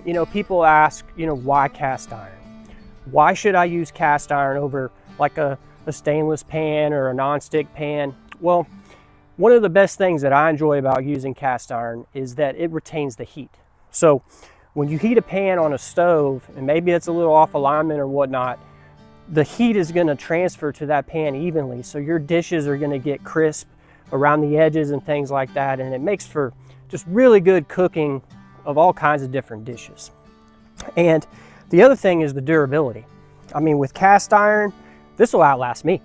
you know, people ask, you know, why cast iron? Why should I use cast iron over like a stainless pan or a non-stick pan? Well, one of the best things that I enjoy about using cast iron is that it retains the heat. So when you heat a pan on a stove, and maybe it's a little off alignment or whatnot, the heat is going to transfer to that pan evenly. So your dishes are going to get crisp around the edges and things like that. And it makes for just really good cooking of all kinds of different dishes. And the other thing is the durability. I mean, with cast iron, this will outlast me.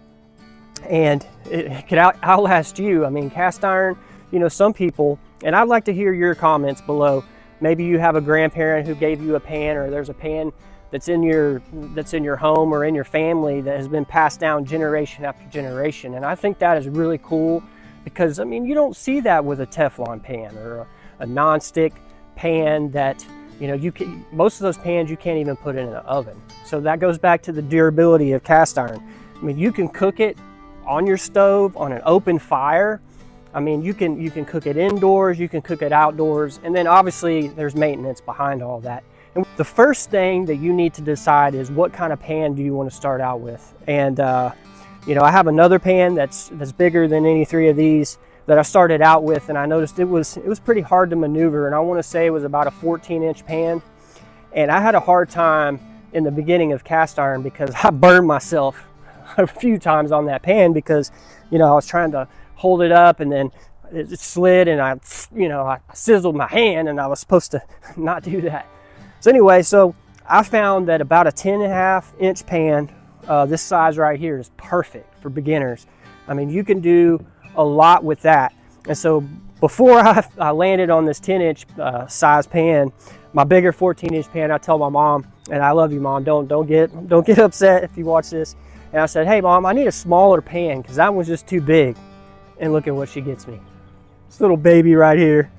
And it could outlast you. I mean, cast iron, you know, some people, and I'd like to hear your comments below. Maybe you have a grandparent who gave you a pan, or there's a pan that's in your home or in your family that has been passed down generation after generation. And I think that is really cool because, I mean, you don't see that with a Teflon pan or a non-stick pan that, you know, most of those pans you can't even put in an oven. So that goes back to the durability of cast iron. I mean, you can cook it on your stove on an open fire. I mean, you can cook it indoors, you can cook it outdoors, and then obviously there's maintenance behind all that. And the first thing that you need to decide is what kind of pan do you want to start out with. And you know, I have another pan that's bigger than any three of these that I started out with, and I noticed it was pretty hard to maneuver, and I want to say it was about a 14-inch pan. And I had a hard time in the beginning of cast iron because I burned myself a few times on that pan because, you know, I was trying to hold it up and then it slid and I sizzled my hand, and I was supposed to not do that. So anyway, so I found that about a 10.5-inch pan, this size right here, is perfect for beginners. I mean, you can do a lot with that. And so before I landed on this 10-inch size pan, my bigger 14-inch pan, I tell my mom, and I love you, Mom, don't get upset if you watch this. And I said, hey, Mom, I need a smaller pan because that one's just too big. And look at what she gets me. This little baby right here.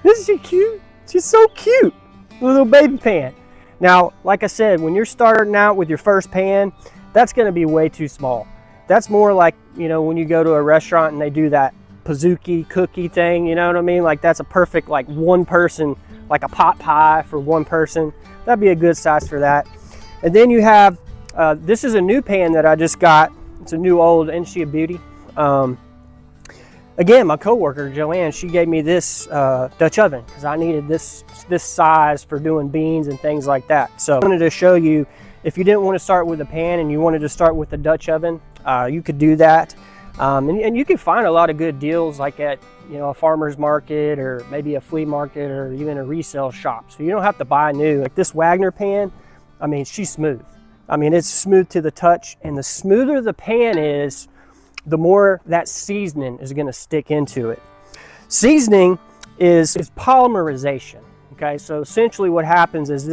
Isn't she cute? She's so cute. Little baby pan. Now, like I said, when you're starting out with your first pan, that's going to be way too small. That's more like, you know, when you go to a restaurant and they do that pizookie cookie thing, you know what I mean? Like that's a perfect, like one person, like a pot pie for one person. That'd be a good size for that. And then you have, this is a new pan that I just got. It's a new old, isn't she a beauty? Again, my coworker Joanne, she gave me this Dutch oven because I needed this size for doing beans and things like that. So I wanted to show you, if you didn't want to start with a pan and you wanted to start with the Dutch oven, you could do that. And you can find a lot of good deals like at, you know, a farmer's market or maybe a flea market or even a resale shop. So you don't have to buy new. Like this Wagner pan, I mean, she's smooth. I mean, it's smooth to the touch, and the smoother the pan is, the more that seasoning is going to stick into it. Seasoning is polymerization. Okay, so essentially what happens is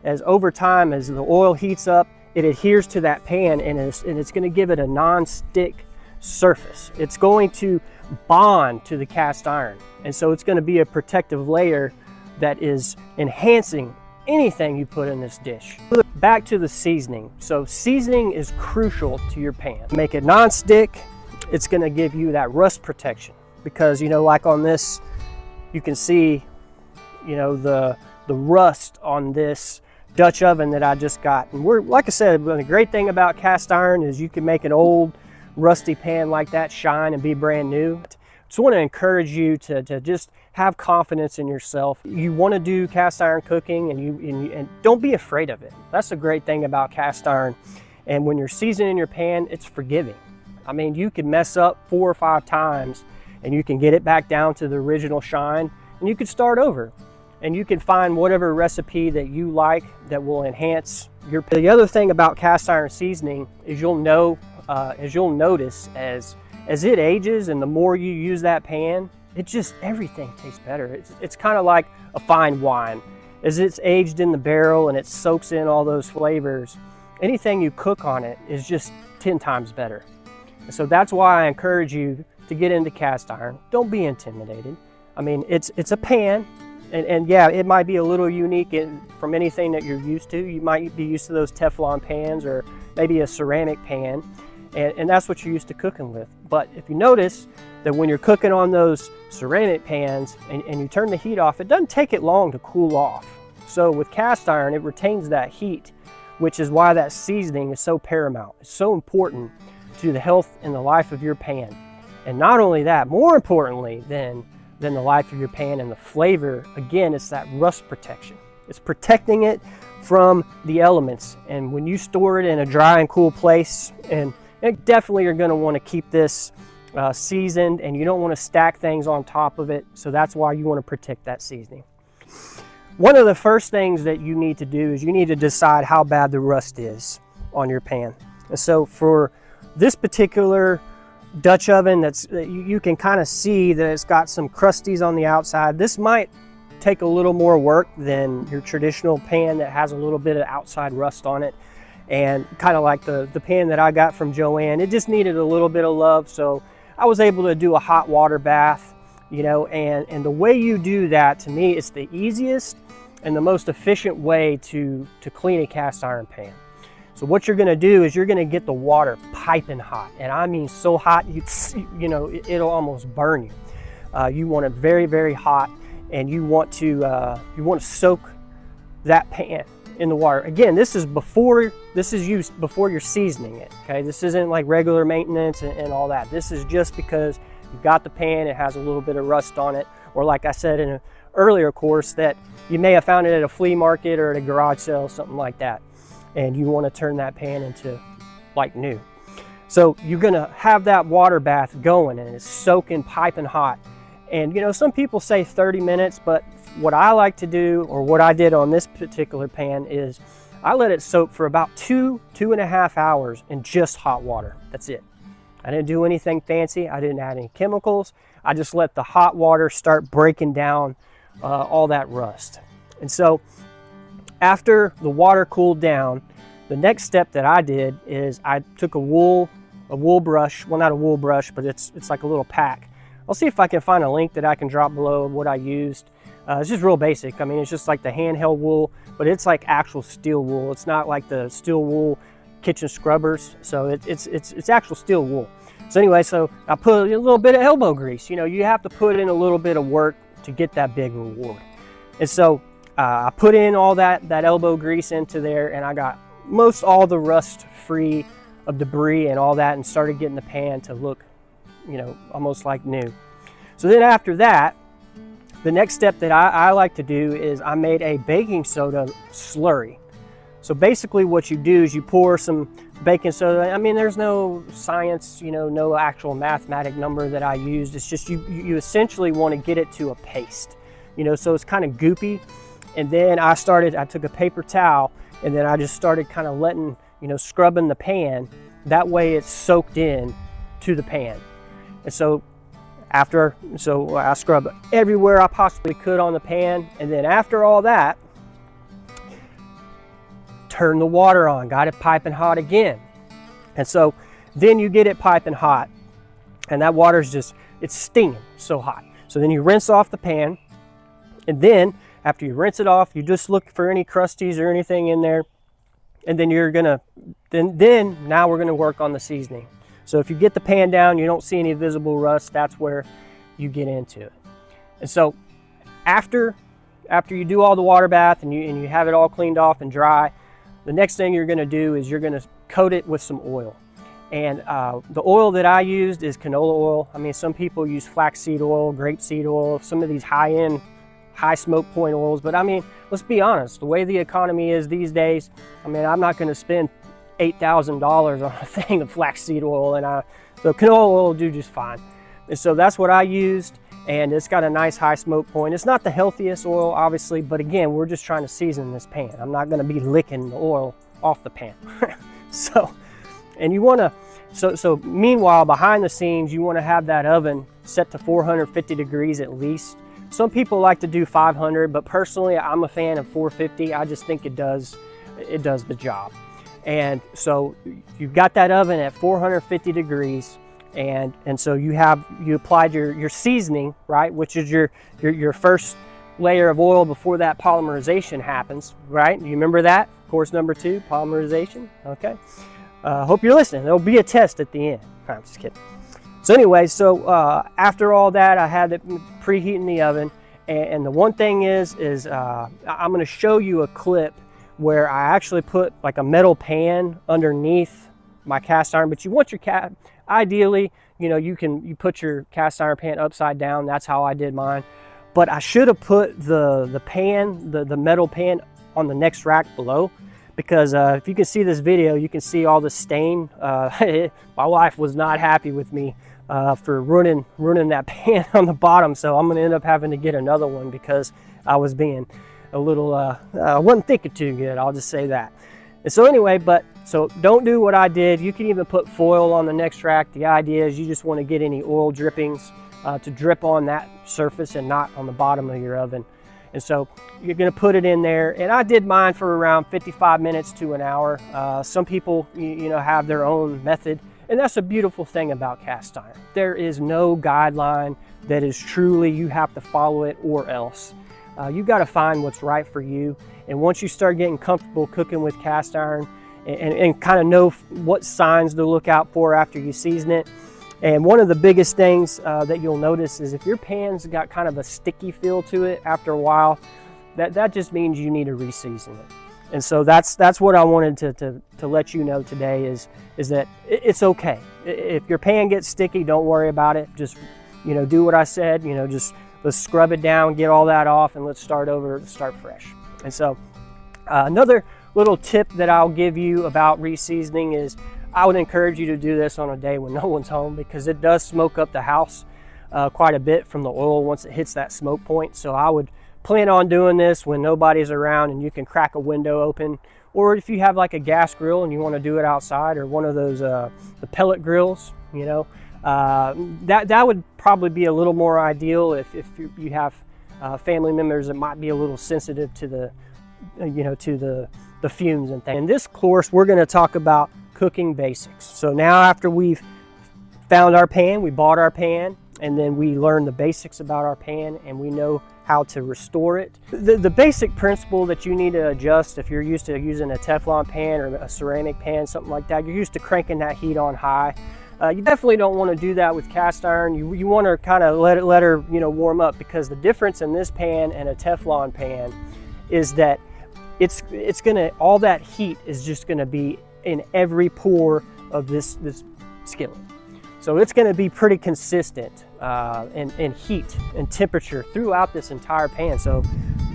as over time, as the oil heats up, it adheres to that pan, and it's going to give it a non-stick surface. It's going to bond to the cast iron, and so it's going to be a protective layer that is enhancing anything you put in this dish. Back to the seasoning. So seasoning is crucial to your pan. Make it non-stick. It's going to give you that rust protection because, you know, like on this, you can see, you know, the rust on this Dutch oven that I just got. And we're, like I said, the great thing about cast iron is you can make an old rusty pan like that shine and be brand new. Just want to encourage you to just have confidence in yourself. You want to do cast iron cooking, and don't be afraid of it. That's the great thing about cast iron. And when you're seasoning your pan, it's forgiving. I mean, you can mess up 4 or 5 times and you can get it back down to the original shine, and you can start over. And you can find whatever recipe that you like that will enhance your. The other thing about cast iron seasoning is you'll notice as it ages and the more you use that pan, everything tastes better. It's kind of like a fine wine. As it's aged in the barrel and it soaks in all those flavors, anything you cook on it is just 10 times better. And so that's why I encourage you to get into cast iron. Don't be intimidated. I mean, it's a pan, and yeah, it might be a little unique from anything that you're used to. You might be used to those Teflon pans or maybe a ceramic pan, and that's what you're used to cooking with. But if you notice that when you're cooking on those ceramic pans and you turn the heat off, it doesn't take it long to cool off. So with cast iron, it retains that heat, which is why that seasoning is so paramount. It's so important to the health and the life of your pan. And not only that, more importantly than the life of your pan and the flavor, again, it's that rust protection. It's protecting it from the elements. And when you store it in a dry and cool place, and definitely you're going to want to keep this seasoned, and you don't want to stack things on top of it. So that's why you want to protect that seasoning. One of the first things that you need to do is you need to decide how bad the rust is on your pan. And so for this particular Dutch oven, you can kind of see that it's got some crusties on the outside. This might take a little more work than your traditional pan that has a little bit of outside rust on it. And kind of like the pan that I got from Joanne, it just needed a little bit of love. So I was able to do a hot water bath, you know, and the way you do that, to me, it's the easiest and the most efficient way to clean a cast iron pan. So what you're gonna do is you're gonna get the water piping hot. And I mean so hot, you know, it'll almost burn you. You want it very, very hot, and you want to soak that pan in the water. Again, this is used before you're seasoning it, okay? This isn't like regular maintenance and all that. This is just because you've got the pan, it has a little bit of rust on it, or like I said in an earlier course, that you may have found it at a flea market or at a garage sale, something like that, and you want to turn that pan into like new. So you're gonna have that water bath going, and it's soaking piping hot. And you know, some people say 30 minutes, but what I like to do, or what I did on this particular pan, is I let it soak for about 2.5 hours in just hot water. That's it. I didn't do anything fancy. I didn't add any chemicals. I just let the hot water start breaking down all that rust. And so after the water cooled down, the next step that I did is I took a wool brush. Well, not a wool brush, but it's like a little pack. I'll see if I can find a link that I can drop below of what I used. It's just real basic. I mean, it's just like the handheld wool, but it's like actual steel wool. It's not like the steel wool kitchen scrubbers. So it's actual steel wool. So anyway, so I put a little bit of elbow grease. You know, you have to put in a little bit of work to get that big reward. And so I put in all that elbow grease into there, and I got most all the rust free of debris and all that, and started getting the pan to look, you know, almost like new. So then after that, the next step that I like to do is I made a baking soda slurry. So basically what you do is you pour some baking soda. I mean, there's no science, you know, no actual mathematic number that I used. It's just you essentially want to get it to a paste, you know, so it's kind of goopy. And then I took a paper towel, and then I just started kind of letting, you know, scrubbing the pan. That way it's soaked in to the pan. And so I scrubbed everywhere I possibly could on the pan. And then after all that, turn the water on, got it piping hot again. And so then you get it piping hot, and that water's it's stinging so hot. So then you rinse off the pan, and then after you rinse it off, you just look for any crusties or anything in there. And then now we're gonna work on the seasoning. So if you get the pan down, you don't see any visible rust, that's where you get into it. And so after you do all the water bath and you have it all cleaned off and dry, the next thing you're gonna do is you're gonna coat it with some oil. And the oil that I used is canola oil. I mean, some people use flaxseed oil, grapeseed oil, some of these high-end, high smoke point oils. But I mean, let's be honest, the way the economy is these days, I mean, I'm not gonna spend $8,000 on a thing of flaxseed oil, and so canola oil will do just fine. And so that's what I used, and it's got a nice high smoke point. It's not the healthiest oil, obviously, but again, we're just trying to season this pan. I'm not gonna be licking the oil off the pan. So meanwhile, behind the scenes, you wanna have that oven set to 450 degrees at least. Some people like to do 500, but personally, I'm a fan of 450. I just think it does the job. And so you've got that oven at 450 degrees, and so you applied your seasoning, right, which is your first layer of oil before that polymerization happens, right? You remember that? Course number 2, polymerization. Okay. Hope you're listening. There'll be a test at the end. I'm just kidding. So anyway, after all that, I had it preheating the oven, And the one thing is I'm going to show you a clip where I actually put like a metal pan underneath my cast iron. But you want your ideally, you know, you put your cast iron pan upside down. That's how I did mine. But I should have put the pan, the metal pan, on the next rack below, because if you can see this video, you can see all the stain. My wife was not happy with me for ruining that pan on the bottom, so I'm gonna end up having to get another one because I was being a little wasn't thinking too good, I'll just say that. And so anyway, so don't do what I did. You can even put foil on the next rack. The idea is you just want to get any oil drippings to drip on that surface and not on the bottom of your oven. And so you're going to put it in there, and I did mine for around 55 minutes to an hour. Some people you know, have their own method, and that's a beautiful thing about cast iron. There is no guideline that is truly you have to follow it or else. You got to find what's right for you. And once you start getting comfortable cooking with cast iron and kind of know what signs to look out for after you season it. And one of the biggest things that you'll notice is if your pan's got kind of a sticky feel to it after a while, that just means you need to reseason it. And so that's what I wanted to let you know today is that it's okay. If your pan gets sticky, don't worry about it. Just, you know, do what I said, you know, just let's scrub it down, get all that off, and let's start over, start fresh. And so another little tip that I'll give you about reseasoning is I would encourage you to do this on a day when no one's home, because it does smoke up the house quite a bit from the oil once it hits that smoke point. So I would plan on doing this when nobody's around and you can crack a window open, or if you have like a gas grill and you want to do it outside, or one of those the pellet grills, you know, that would probably be a little more ideal if you have family members that might be a little sensitive to the you know, to the fumes and things. In this course, we're going to talk about cooking basics. So now after we've found our pan, we bought our pan, and then we learned the basics about our pan, and we know how to restore it. The basic principle that you need to adjust if you're used to using a Teflon pan or a ceramic pan, something like that, you're used to cranking that heat on high. You definitely don't want to do that with cast iron. You want to kind of let her, you know, warm up, because the difference in this pan and a Teflon pan is that it's gonna, all that heat is just gonna be in every pore of this skillet. So it's gonna be pretty consistent in heat and temperature throughout this entire pan. So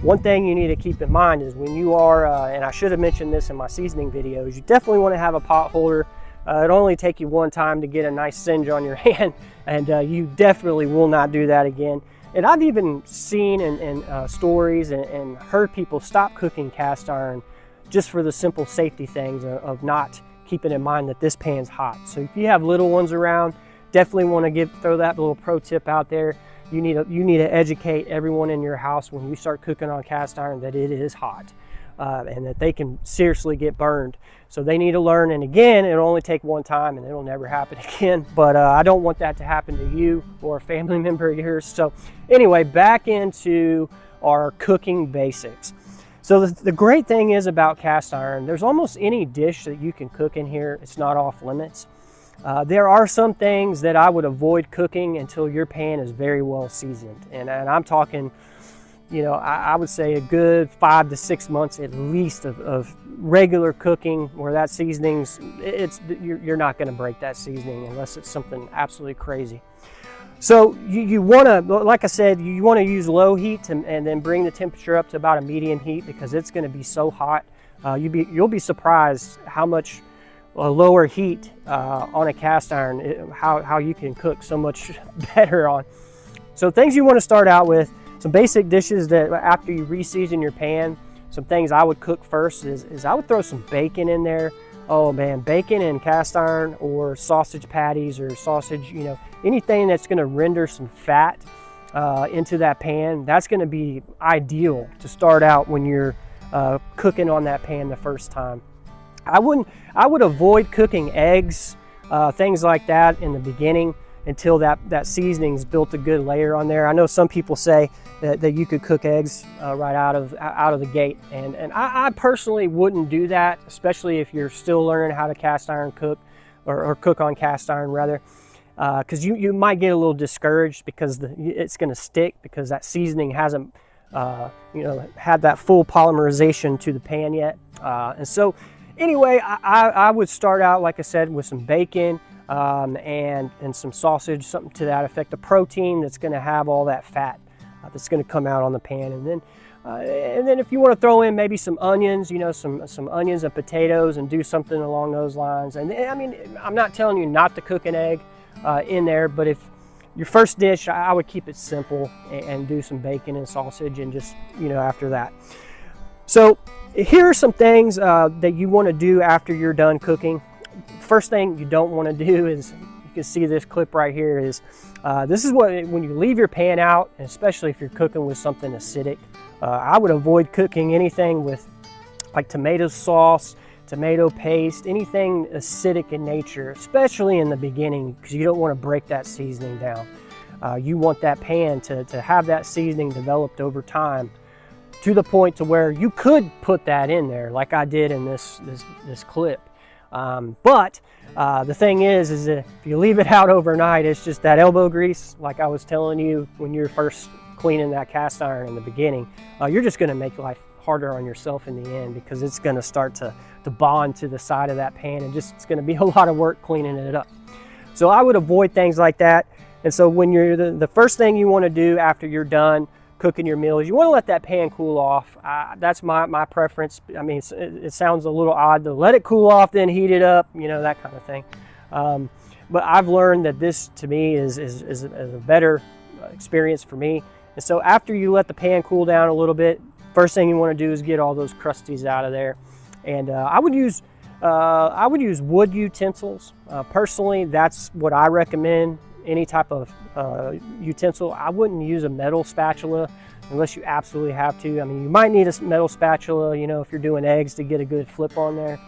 one thing you need to keep in mind is when you are, and I should have mentioned this in my seasoning videos, you definitely want to have a pot holder. It'll only take you one time to get a nice singe on your hand, and you definitely will not do that again. And I've even seen in stories and heard people stop cooking cast iron just for the simple safety things of not keeping in mind that this pan's hot. So if you have little ones around, definitely want to throw that little pro tip out there. You need to educate everyone in your house when you start cooking on cast iron that it is hot. And that they can seriously get burned. So they need to learn, and again, it'll only take one time and it'll never happen again. But I don't want that to happen to you or a family member of yours. So anyway, back into our cooking basics. So the great thing is about cast iron, there's almost any dish that you can cook in here. It's not off limits. There are some things that I would avoid cooking until your pan is very well seasoned. And I'm talking, you know, I would say a good 5 to 6 months at least of regular cooking where that seasoning's, you're not going to break that seasoning unless it's something absolutely crazy. So you want to, like I said, you want to use low heat and then bring the temperature up to about a medium heat, because it's going to be so hot. You'll be surprised how much lower heat on a cast iron, how you can cook so much better on. So things you want to start out with, some basic dishes that after you reseason your pan, some things I would cook first is I would throw some bacon in there. Oh man, bacon and cast iron, or sausage patties or sausage, you know, anything that's going to render some fat into that pan, that's going to be ideal to start out when you're cooking on that pan the first time. I would avoid cooking eggs, things like that in the beginning until that seasoning's built a good layer on there. I know some people say that you could cook eggs right out of the gate, and I personally wouldn't do that, especially if you're still learning how to cast iron cook, or cook on cast iron rather. because you might get a little discouraged because it's going to stick because that seasoning hasn't had that full polymerization to the pan yet. And so anyway, I would start out, like I said, with some bacon and some sausage, something to that effect, a protein that's going to have all that fat that's going to come out on the pan. And then if you want to throw in maybe some onions, some onions and potatoes, and do something along those lines. And I mean, I'm not telling you not to cook an egg in there, but if your first dish, I would keep it simple and do some bacon and sausage and just, after that. So here are some things that you want to do after you're done cooking. First thing you don't want to do is, you can see this clip right here, is this is when you leave your pan out, and especially if you're cooking with something acidic, I would avoid cooking anything with like tomato sauce, tomato paste, anything acidic in nature, especially in the beginning, because you don't want to break that seasoning down. You want that pan to have that seasoning developed over time to the point to where you could put that in there like I did in this clip. But the thing is if you leave it out overnight, it's just that elbow grease, like I was telling you when you're first cleaning that cast iron in the beginning. You're just going to make life harder on yourself in the end, because it's going to start to bond to the side of that pan, and it's going to be a lot of work cleaning it up. So I would avoid things like that. And so when you're the first thing you want to do after you're done cooking your meal is you want to let that pan cool off. That's my preference. I mean, it sounds a little odd to let it cool off, then heat it up, that kind of thing. But I've learned that this, to me, is a better experience for me. And so after you let the pan cool down a little bit, first thing you want to do is get all those crusties out of there. And I would use wood utensils. Personally, that's what I recommend. Any type of utensil. I wouldn't use a metal spatula unless you absolutely have to. I mean, you might need a metal spatula, if you're doing eggs, to get a good flip on there.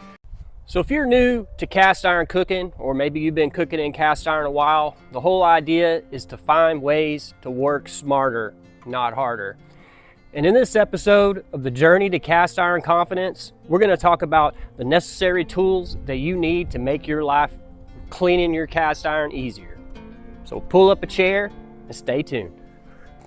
So if you're new to cast iron cooking, or maybe you've been cooking in cast iron a while, the whole idea is to find ways to work smarter, not harder. And in this episode of the Journey to Cast Iron Confidence, we're going to talk about the necessary tools that you need to make your life cleaning your cast iron easier. So pull up a chair and stay tuned.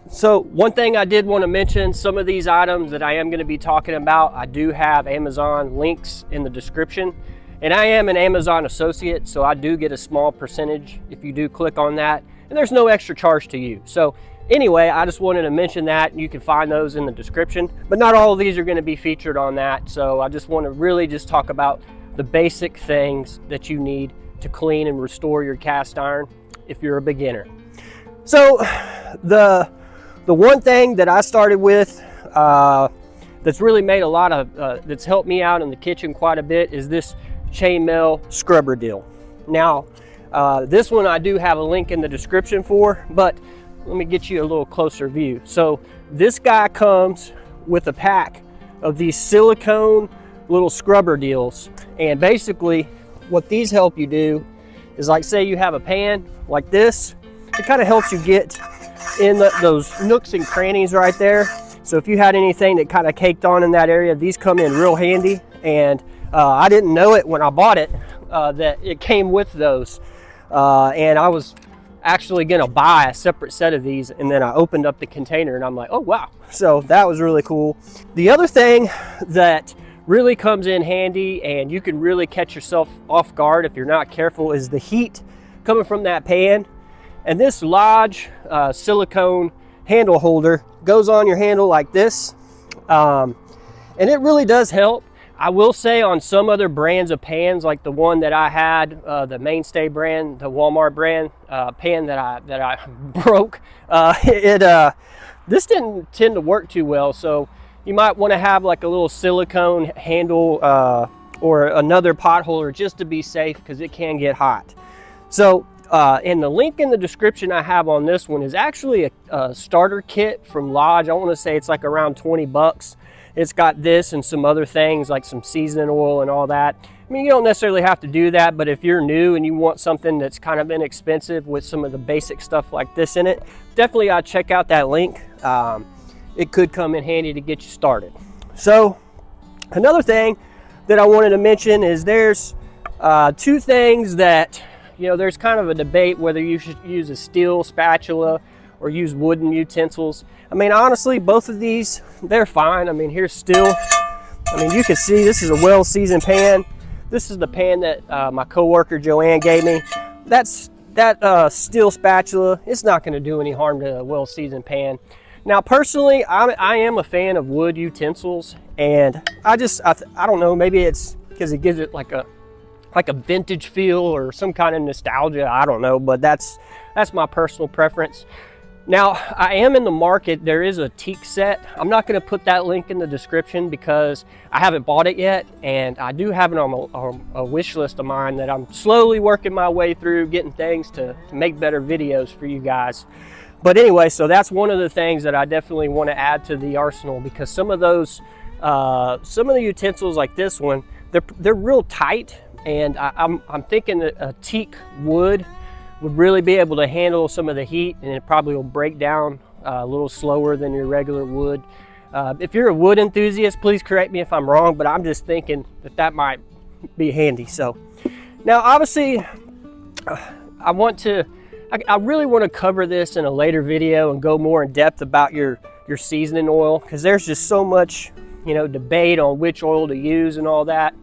So one thing I did want to mention, some of these items that I am going to be talking about, I do have Amazon links in the description. And I am an Amazon associate, so I do get a small percentage if you do click on that. And there's no extra charge to you. So anyway, I just wanted to mention that. You can find those in the description. But not all of these are going to be featured on that. So I just want to really just talk about the basic things that you need to clean and restore your cast iron if you're a beginner. So the one thing that I started with that's really made a lot of, that's helped me out in the kitchen quite a bit, is this Chainmail scrubber deal. Now, this one I do have a link in the description for, but let me get you a little closer view. So this guy comes with a pack of these silicone little scrubber deals. And basically what these help you do is, like, say you have a pan like this, it kind of helps you get in those nooks and crannies right there. So if you had anything that kind of caked on in that area, these come in real handy. And I didn't know it when I bought it, that it came with those. And I was actually gonna buy a separate set of these, and then I opened up the container and I'm like, oh wow. So that was really cool. The other thing that really comes in handy, and you can really catch yourself off guard if you're not careful, is the heat coming from that pan. And this large silicone handle holder goes on your handle like this, and it really does help. I will say on some other brands of pans, like the one that I had, the Mainstay brand, the Walmart brand pan that I broke, this didn't tend to work too well. So you might want to have like a little silicone handle or another pot holder just to be safe, because it can get hot. So and the link in the description I have on this one is actually a starter kit from Lodge. I want to say it's like around 20 bucks. It's got this and some other things like some seasoning oil and all that. I mean, you don't necessarily have to do that, but if you're new and you want something that's kind of inexpensive with some of the basic stuff like this in it, definitely I'd check out that link. It could come in handy to get you started. So another thing that I wanted to mention is there's two things that You know, there's kind of a debate whether you should use a steel spatula or use wooden utensils. I mean, honestly, both of these, they're fine. I mean, here's steel. I mean, you can see this is a well-seasoned pan. This is the pan that my coworker Joanne gave me. That steel spatula, it's not going to do any harm to a well-seasoned pan. Now, personally, I am a fan of wood utensils, and I don't know, maybe it's because it gives it like a vintage feel or some kind of nostalgia. I don't know, but that's my personal preference. Now, I am in the market. There is a teak set. I'm not going to put that link in the description because I haven't bought it yet, and I do have it on a wish list of mine that I'm slowly working my way through, getting things to make better videos for you guys. But anyway, so that's one of the things that I definitely want to add to the arsenal, because some of those, some of the utensils like this one, they're real tight, and I'm thinking that a teak wood would really be able to handle some of the heat, and it probably will break down a little slower than your regular wood. If you're a wood enthusiast, please correct me if I'm wrong, but I'm just thinking that might be handy. So now, obviously, I really want to cover this in a later video and go more in depth about your seasoning oil, because there's just so much, you know, debate on which oil to use and all that.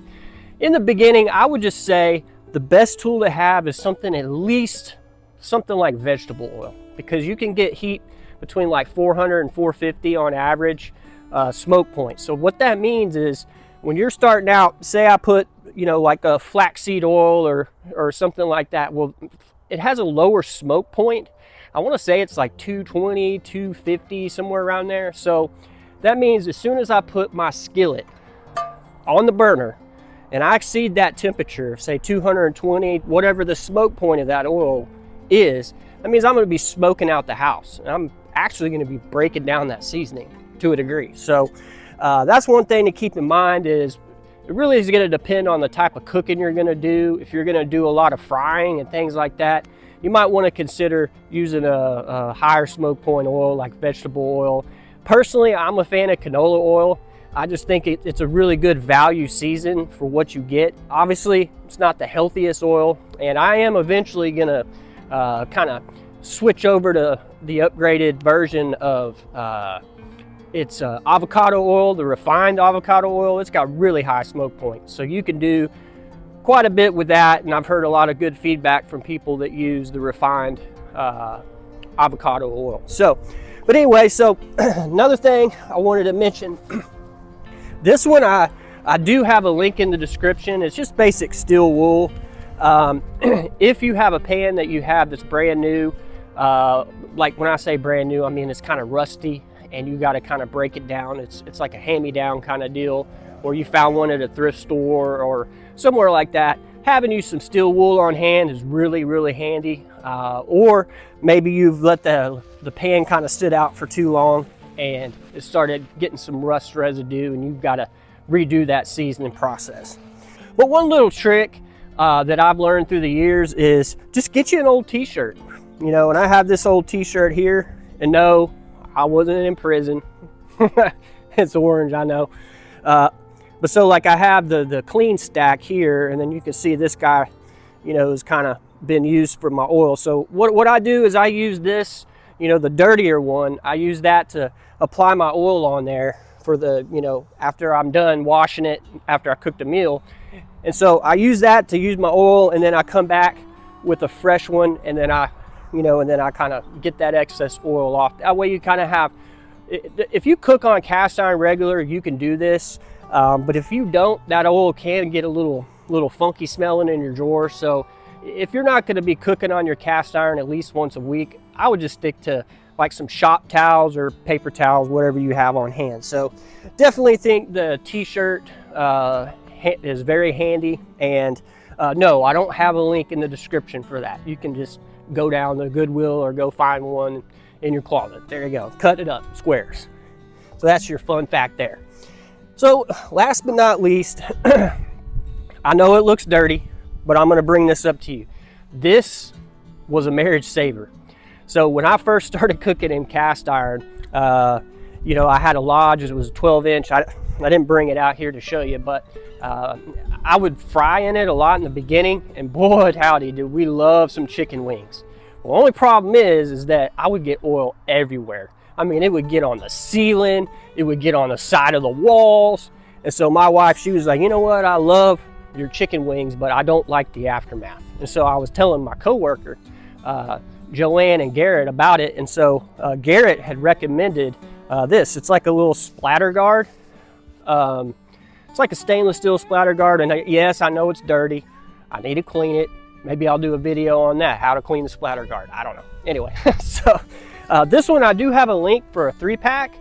In the beginning, I would just say the best tool to have is at least something like vegetable oil, because you can get heat between like 400 and 450 on average smoke point. So what that means is when you're starting out, say I put, you know, like a flaxseed oil or something like that, well, it has a lower smoke point. I want to say it's like 220, 250, somewhere around there. So that means as soon as I put my skillet on the burner and I exceed that temperature, say 220, whatever the smoke point of that oil is, that means I'm going to be smoking out the house. And I'm actually going to be breaking down that seasoning to a degree. So that's one thing to keep in mind, is it really is going to depend on the type of cooking you're going to do. If you're going to do a lot of frying and things like that, you might want to consider using a higher smoke point oil like vegetable oil. Personally, I'm a fan of canola oil. I just think it's a really good value season for what you get. Obviously, it's not the healthiest oil, and I am eventually going to kind of switch over to the upgraded version of it's avocado oil, the refined avocado oil. It's got really high smoke points, so you can do quite a bit with that, and I've heard a lot of good feedback from people that use the refined avocado oil. So, but anyway, so another thing I wanted to mention, this one I do have a link in the description. It's just basic steel wool. If you have a pan that you have that's brand new, like when I say brand new, I mean it's kind of rusty and you got to kind of break it down. It's like a hand-me-down kind of deal, or you found one at a thrift store or somewhere like that. Having you some steel wool on hand is really, really handy. Or maybe you've let the pan kind of sit out for too long and it started getting some rust residue, and you've got to redo that seasoning process. But one little trick that I've learned through the years is just get you an old t-shirt. You know, and I have this old t-shirt here, and no, I wasn't in prison. It's orange, I know. But so like I have the clean stack here, and then you can see this guy, you know, has kind of been used for my oil. So what I do is I use this, you know, the dirtier one, I use that to apply my oil on there for the, you know, after I'm done washing it, after I cooked a meal. And so I use that to use my oil, and then I come back with a fresh one, and then I kind of get that excess oil off. That way you kind of have, if you cook on cast iron regular, you can do this. But if you don't, that oil can get a little funky smelling in your drawer. So if you're not going to be cooking on your cast iron at least once a week, I would just stick to like some shop towels or paper towels, whatever you have on hand. So definitely think the t-shirt is very handy. And no, I don't have a link in the description for that. You can just go down to Goodwill or go find one in your closet. There you go. Cut it up, squares. So that's your fun fact there. So last but not least, I know it looks dirty, but I'm going to bring this up to you. This was a marriage saver. So when I first started cooking in cast iron, you know, I had a Lodge, it was a 12-inch. I didn't bring it out here to show you, but I would fry in it a lot in the beginning, and boy howdy did we love some chicken wings. Well, the only problem is that I would get oil everywhere. I mean, it would get on the ceiling, it would get on the side of the walls. And so my wife, she was like, you know what, I love your chicken wings, but I don't like the aftermath. And so I was telling my coworker, Joanne and Garrett, about it. And so Garrett had recommended this. It's like a little splatter guard. It's like a stainless steel splatter guard. And yes, I know it's dirty. I need to clean it. Maybe I'll do a video on that, how to clean the splatter guard. I don't know. Anyway, so this one I do have a link for a 3-pack.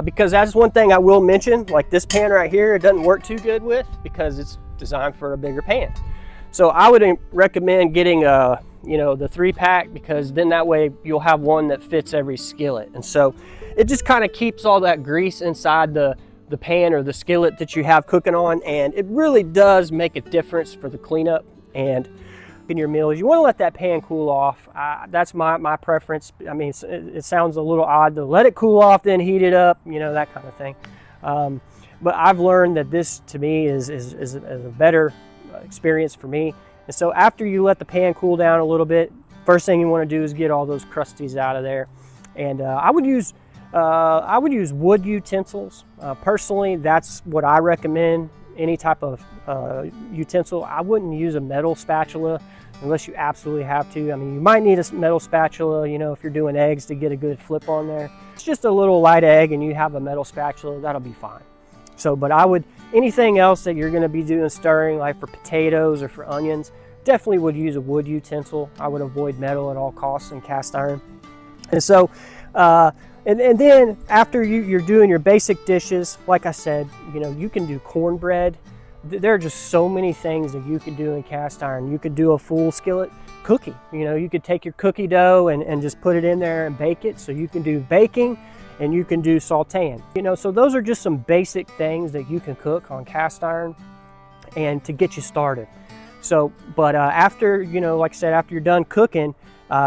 Because that's one thing I will mention, like this pan right here, it doesn't work too good with because it's designed for a bigger pan. So I would recommend getting you know, the 3-pack, because then that way you'll have one that fits every skillet. And so it just kind of keeps all that grease inside the pan or the skillet that you have cooking on, and it really does make a difference for the cleanup. And in your meals, you want to let that pan cool off. That's my preference. I mean, it sounds a little odd to let it cool off, then heat it up, you know, that kind of thing. But I've learned that this, to me, is a better experience for me. And so after you let the pan cool down a little bit, first thing you want to do is get all those crusties out of there. And I would use wood utensils. Personally, that's what I recommend. Any type of utensil. I wouldn't use a metal spatula unless you absolutely have to. I mean, you might need a metal spatula, you know, if you're doing eggs, to get a good flip on there. It's just a little light egg and you have a metal spatula, that'll be fine. So, but I would, anything else that you're going to be doing stirring, like for potatoes or for onions, definitely would use a wood utensil. I would avoid metal at all costs and cast iron. And so, and then after you're doing your basic dishes, like I said, you know, you can do cornbread. There are just so many things that you can do in cast iron. You could do a full skillet cookie. You know, you could take your cookie dough and just put it in there and bake it. So you can do baking and you can do sauteing. You know, so those are just some basic things that you can cook on cast iron and to get you started. So, but after, you know, like I said, after you're done cooking,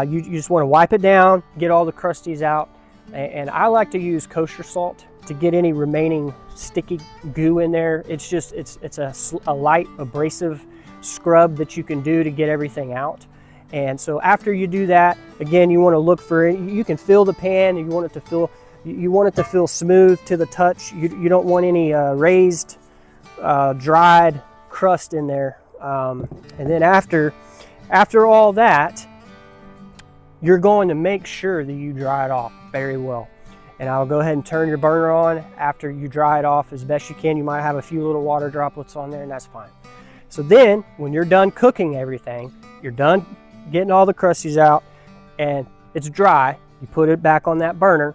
you just want to wipe it down, get all the crusties out. And I like to use kosher salt to get any remaining sticky goo in there. It's just, it's a light abrasive scrub that you can do to get everything out. And so after you do that, again, you want to look for it. You can fill the pan, you want it to feel smooth to the touch. You don't want any raised, dried crust in there. And then after all that, you're going to make sure that you dry it off very well. And I'll go ahead and turn your burner on after you dry it off as best you can. You might have a few little water droplets on there, and that's fine. So then when you're done cooking everything, you're done getting all the crusties out and it's dry, you put it back on that burner,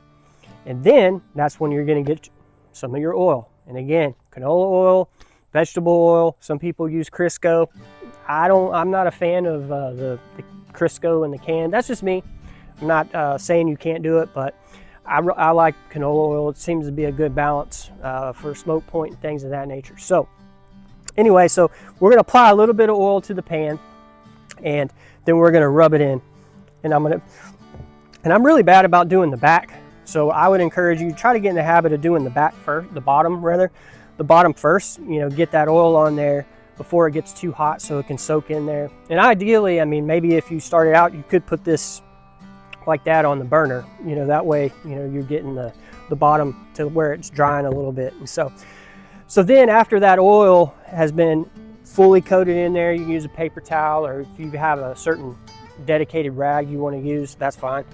and then that's when you're going to get some of your oil. And again, canola oil, vegetable oil, some people use Crisco. I'm not a fan of the Crisco in the can. That's just me. I'm not saying you can't do it, but I like canola oil. It seems to be a good balance for smoke point and things of that nature. So anyway, so we're going to apply a little bit of oil to the pan, and then we're going to rub it in. And I'm really bad about doing the back, so I would encourage you, try to get in the habit of doing the back first, the bottom first. You know, get that oil on there before it gets too hot so it can soak in there. And ideally, I mean, maybe if you started out, you could put this like that on the burner, you know, that way, you know, you're getting the bottom to where it's drying a little bit. And so then after that oil has been fully coated in there, you can use a paper towel, or if you have a certain dedicated rag you want to use, that's fine.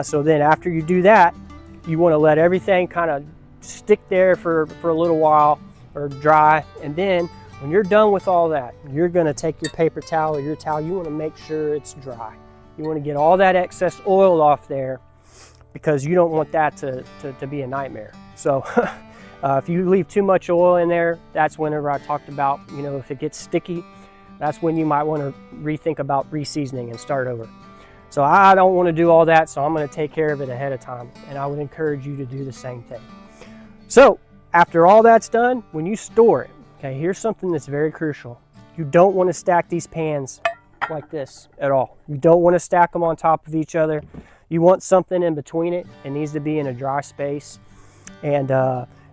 So then after you do that, you want to let everything kind of stick there for a little while or dry. And then when you're done with all that, you're going to take your paper towel or your towel, you want to make sure it's dry. You want to get all that excess oil off there, because you don't want that to be a nightmare. So if you leave too much oil in there, that's whenever I talked about, you know, if it gets sticky, that's when you might want to rethink about reseasoning and start over. So I don't want to do all that, so I'm going to take care of it ahead of time, and I would encourage you to do the same thing. So after all that's done, when you store it, okay, here's something that's very crucial. You don't want to stack these pans like this at all. You don't want to stack them on top of each other. You want something in between it. It needs to be in a dry space. And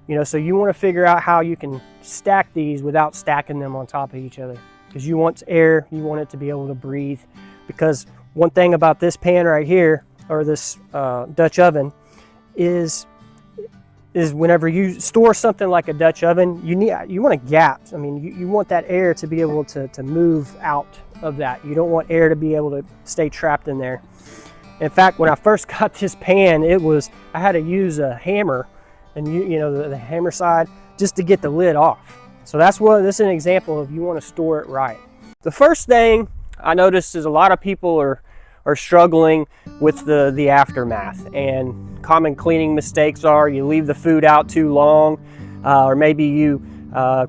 you know, so you want to figure out how you can stack these without stacking them on top of each other, because you want air, you want it to be able to breathe. Because one thing about this pan right here, or this Dutch oven, is whenever you store something like a Dutch oven, you want a gap. I mean, you want that air to be able to move out of that. You don't want air to be able to stay trapped in there. In fact, when I first got this pan, I had to use a hammer, and you know, the hammer side, just to get the lid off. So this is an example of you want to store it right. The first thing I noticed is a lot of people are struggling with the aftermath, and common cleaning mistakes are you leave the food out too long, or maybe you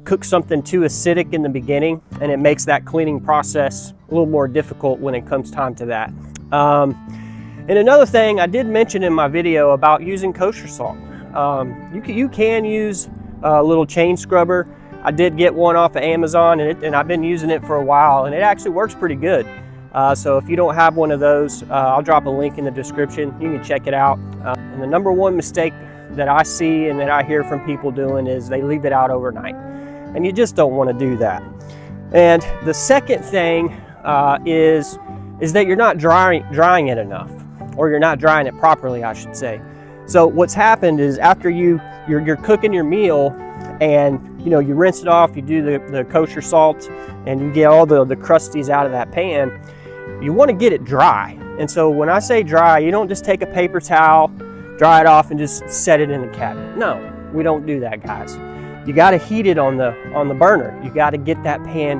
cook something too acidic in the beginning, and it makes that cleaning process a little more difficult when it comes time to that. And another thing I did mention in my video about using kosher salt. You can use a little chain scrubber. I did get one off of Amazon, and I've been using it for a while, and it actually works pretty good. So if you don't have one of those, I'll drop a link in the description. You can check it out. And the number one mistake that I see and that I hear from people doing is they leave it out overnight, and you just don't want to do that. And the second thing is that you're not drying it enough, or you're not drying it properly, I should say. So what's happened is after you're cooking your meal, and you know, you rinse it off, you do the kosher salt, and you get all the crusties out of that pan, you want to get it dry. And so when I say dry, you don't just take a paper towel, dry it off, and just set it in the cabinet. No, we don't do that, guys. You got to heat it on the burner. You got to get that pan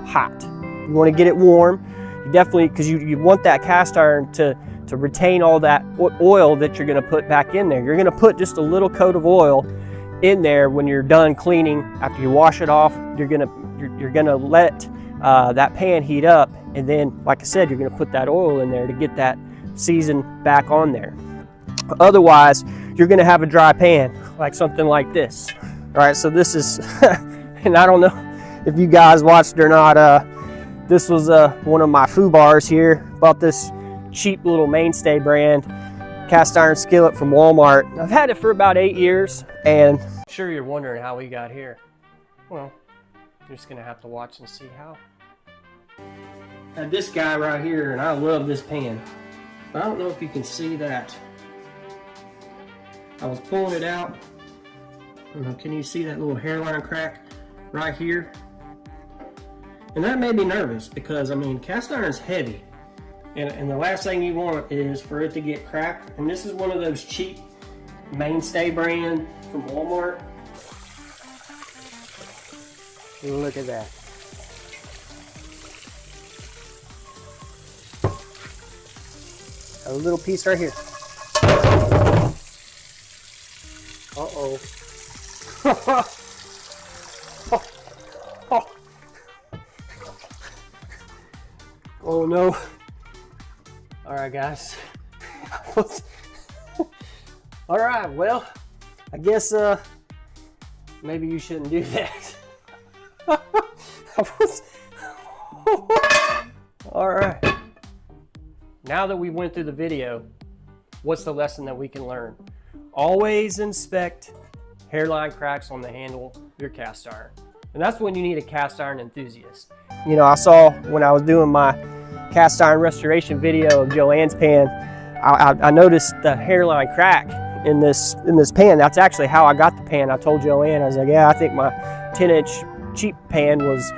hot. You want to get it warm. You definitely, because you want that cast iron to retain all that oil that you're going to put back in there. You're going to put just a little coat of oil in there when you're done cleaning. After you wash it off, you're gonna let that pan heat up, and then, like I said, you're gonna put that oil in there to get that season back on there. Otherwise, you're gonna have a dry pan, like something like this. All right, so this is, and I don't know if you guys watched or not. This was one of my foo bars here. Bought this cheap little Mainstay brand cast iron skillet from Walmart. I've had it for about 8 years, and I'm sure you're wondering how we got here. Well, you're just gonna have to watch and see how. Now this guy right here, and I love this pan. I don't know if you can see that. I was pulling it out. I don't know, can you see that little hairline crack right here? And that made me nervous, because I mean, cast iron's heavy. And the last thing you want is for it to get cracked. And this is one of those cheap Mainstay brand from Walmart. Look at that. A little piece right here. Uh-oh. Oh no. All right, guys. All right, well, I guess maybe you shouldn't do that. All right. Now that we went through the video, what's the lesson that we can learn? Always inspect hairline cracks on the handle of your cast iron. And that's when you need a cast iron enthusiast. You know, I saw when I was doing my cast iron restoration video of Joanne's pan, I noticed the hairline crack in this pan. That's actually how I got the pan. I told Joanne, I was like, yeah, I think my 10-inch cheap pan was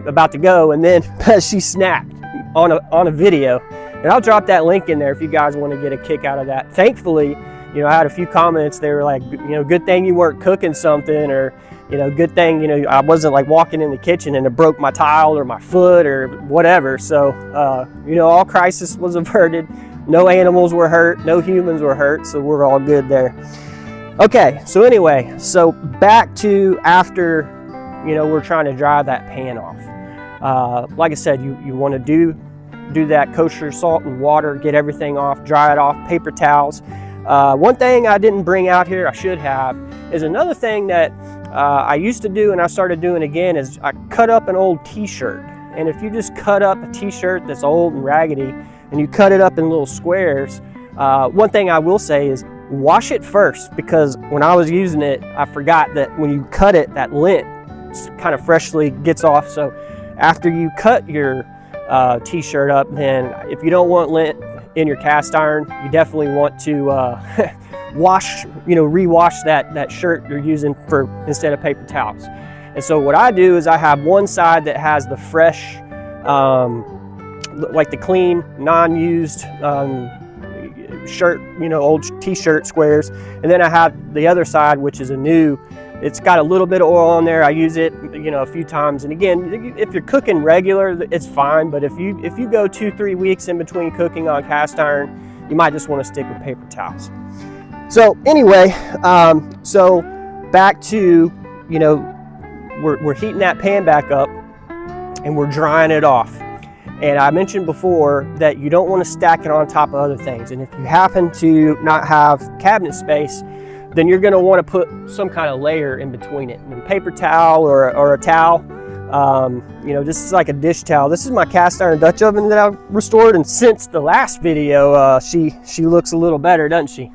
about to go, and then she snapped on a video. And I'll drop that link in there if you guys want to get a kick out of that. Thankfully, you know, I had a few comments. They were like, you know, good thing you weren't cooking something, or, you know, good thing, you know, I wasn't like walking in the kitchen and it broke my tile or my foot or whatever. So, you know, all crisis was averted. No animals were hurt, no humans were hurt, so we're all good there. Okay, so anyway, so back to after, you know, we're trying to dry that pan off. Like I said, you want to do that kosher salt and water, get everything off, dry it off, paper towels. One thing I didn't bring out here, I should have, is another thing that I used to do and I started doing again is I cut up an old t-shirt. And if you just cut up a t-shirt that's old and raggedy and you cut it up in little squares, one thing I will say is wash it first, because when I was using it, I forgot that when you cut it, that lint kind of freshly gets off. So after you cut your t-shirt up, then if you don't want lint in your cast iron, you definitely want to wash, rewash that shirt you're using instead of paper towels. And so what I do is I have one side that has the fresh, like the clean, non-used shirt, old t-shirt squares, and then I have the other side, which is a new. It's got a little bit of oil on there. I use it, a few times. And again, if you're cooking regular, it's fine. But if you go 2-3 weeks in between cooking on cast iron, you might just want to stick with paper towels. So anyway, so back to, we're heating that pan back up and we're drying it off. And I mentioned before that you don't want to stack it on top of other things. And if you happen to not have cabinet space, then you're going to want to put some kind of layer in between it. A paper towel or a towel. This is like a dish towel. This is my cast iron Dutch oven that I've restored. And since the last video, she looks a little better, doesn't she?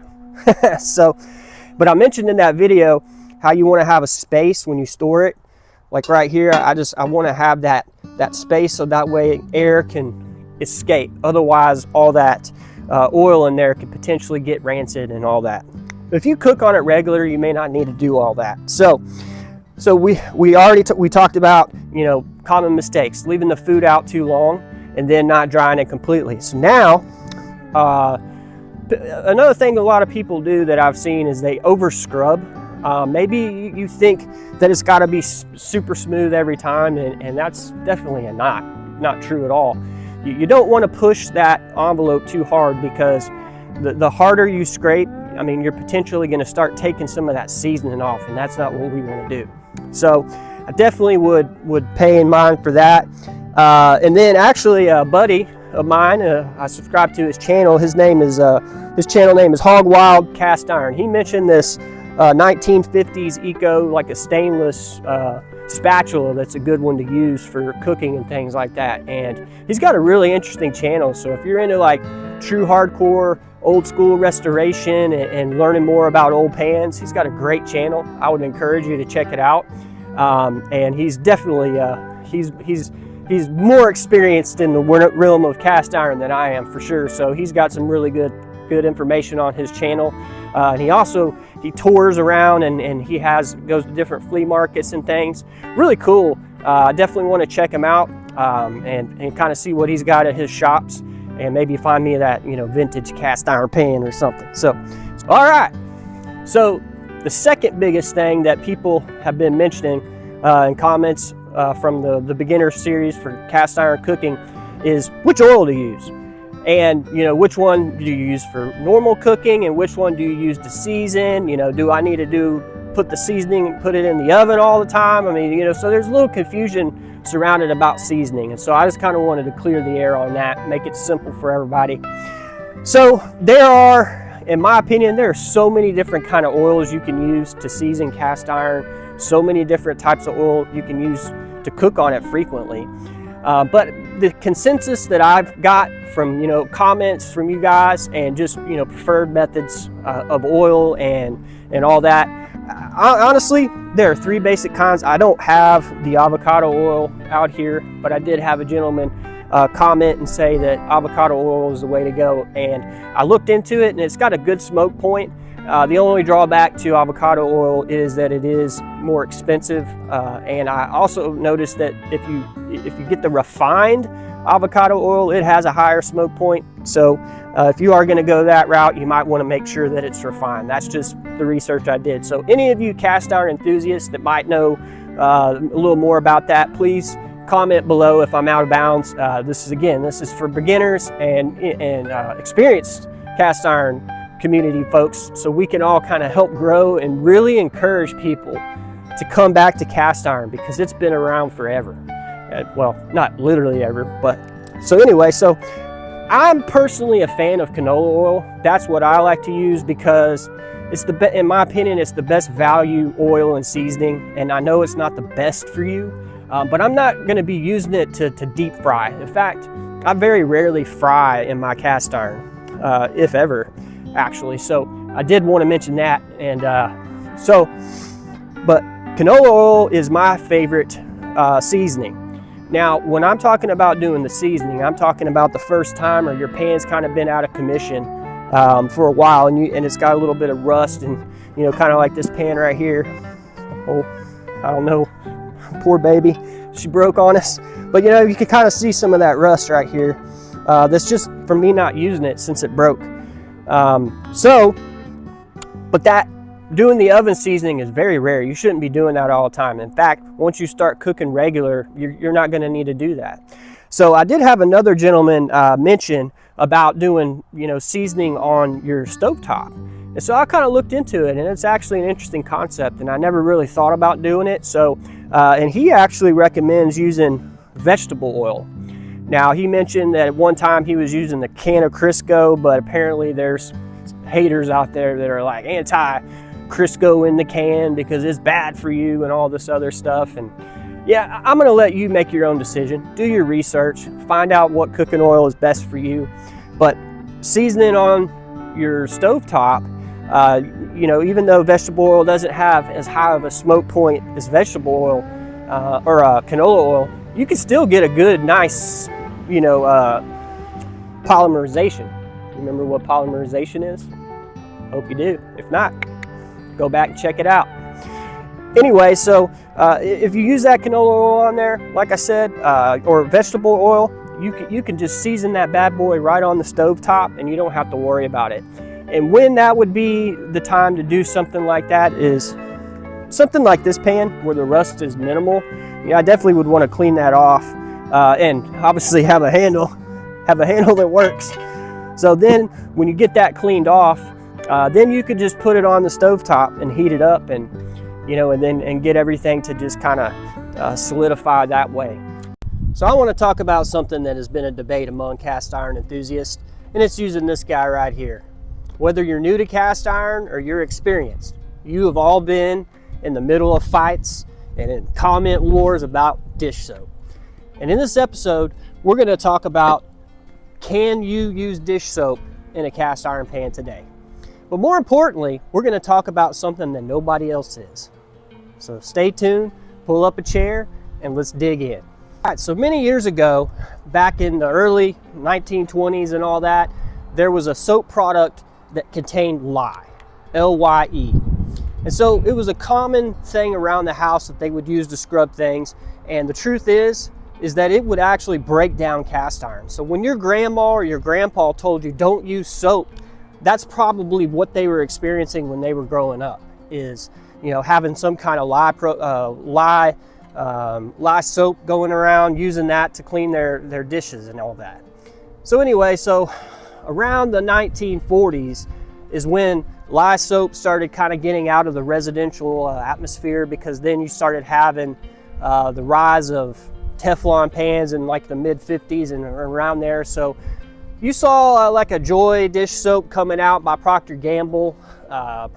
But I mentioned in that video how you want to have a space when you store it. Like right here, I want to have that space so that way air can escape. Otherwise, all that oil in there could potentially get rancid and all that. But if you cook on it regular, you may not need to do all that. So we talked about, common mistakes, leaving the food out too long and then not drying it completely. So now, another thing a lot of people do that I've seen is they over scrub. Maybe you think that it's got to be super smooth every time, and that's definitely not true at all. You don't want to push that envelope too hard, because the harder you scrape, you're potentially going to start taking some of that seasoning off, and that's not what we want to do. So I definitely would pay in mind for that. And then actually a buddy of mine, I subscribe to his channel. His channel name is Hog Wild Cast Iron. He mentioned this 1950s eco, like a stainless spatula that's a good one to use for cooking and things like that. And he's got a really interesting channel. So if you're into like true hardcore old school restoration and learning more about old pans, he's got a great channel. I would encourage you to check it out. And he's definitely he's more experienced in the realm of cast iron than I am, for sure. So he's got some really good information on his channel. And he tours around and he goes to different flea markets and things. Really cool. I definitely want to check him out and kind of see what he's got at his shops, and maybe find me that vintage cast iron pan or something. So all right. So the second biggest thing that people have been mentioning in comments from the beginner series for cast iron cooking is which oil to use. And which one do you use for normal cooking, and which one do you use to season? Do I need to put the seasoning and put it in the oven all the time? So there's a little confusion surrounded about seasoning, and so I just kind of wanted to clear the air on that, make it simple for everybody. So in my opinion, there are so many different kind of oils you can use to season cast iron. So many different types of oil you can use to cook on it frequently. But the consensus that I've got from comments from you guys, and just preferred methods of oil and all that, honestly, there are 3 basic kinds. I don't have the avocado oil out here, but I did have a gentleman comment and say that avocado oil is the way to go, and I looked into it, and it's got a good smoke point. The only drawback to avocado oil is that it is more expensive, and I also noticed that if you get the refined avocado oil, it has a higher smoke point. So if you are going to go that route, you might want to make sure that it's refined. That's just the research I did. So any of you cast iron enthusiasts that might know a little more about that, please comment below if I'm out of bounds. This is for beginners and experienced cast iron community folks, so we can all kind of help grow and really encourage people to come back to cast iron, because it's been around forever. Well, not literally ever, but so anyway, so I'm personally a fan of canola oil. That's what I like to use, because it's in my opinion, it's the best value oil and seasoning. And I know it's not the best for you, but I'm not going to be using it to deep fry. In fact, I very rarely fry in my cast iron, if ever, actually. So I did want to mention that. And but canola oil is my favorite seasoning. Now, when I'm talking about doing the seasoning, I'm talking about the first time or your pan's kind of been out of commission for a while, and it's got a little bit of rust, and kind of like this pan right here. Oh, I don't know, poor baby, she broke on us. But you can kind of see some of that rust right here. That's just from me not using it since it broke. But that doing the oven seasoning is very rare. You shouldn't be doing that all the time. In fact, once you start cooking regular, you're not going to need to do that. So I did have another gentleman mention about doing seasoning on your stovetop. And so I kind of looked into it, and it's actually an interesting concept, and I never really thought about doing it. So and he actually recommends using vegetable oil. Now, he mentioned that at one time he was using the can of Crisco, but apparently there's haters out there that are like anti-Crisco in the can because it's bad for you and all this other stuff. And yeah, I'm going to let you make your own decision. Do your research, find out what cooking oil is best for you. But seasoning on your stovetop, even though vegetable oil doesn't have as high of a smoke point as vegetable oil or canola oil, you can still get a good, nice, polymerization. Remember what polymerization is? Hope you do. If not, go back and check it out. Anyway, so if you use that canola oil on there, like I said, or vegetable oil, you can just season that bad boy right on the stove top, and you don't have to worry about it. And when that would be the time to do something like that is something like this pan where the rust is minimal. I definitely would want to clean that off and obviously have a handle that works. So then when you get that cleaned off, then you could just put it on the stovetop and heat it up, and and get everything to just kind of solidify that way. So I want to talk about something that has been a debate among cast iron enthusiasts, and it's using this guy right here. Whether you're new to cast iron or you're experienced, you have all been in the middle of fights and in comment wars about dish soap. And in this episode, we're going to talk about, can you use dish soap in a cast iron pan today? But more importantly, we're going to talk about something that nobody else is. So stay tuned, pull up a chair, and let's dig in. All right, so many years ago, back in the early 1920s and all that, there was a soap product that contained lye, L-Y-E. And so it was a common thing around the house that they would use to scrub things. And the truth is that it would actually break down cast iron. So when your grandma or your grandpa told you don't use soap, that's probably what they were experiencing when they were growing up, is having some kind of lye soap going around, using that to clean their dishes and all that. So anyway, so around the 1940s is when lye soap started kind of getting out of the residential atmosphere, because then you started having the rise of Teflon pans in like the mid 50s and around there. So you saw like a Joy dish soap coming out by Procter & Gamble, around,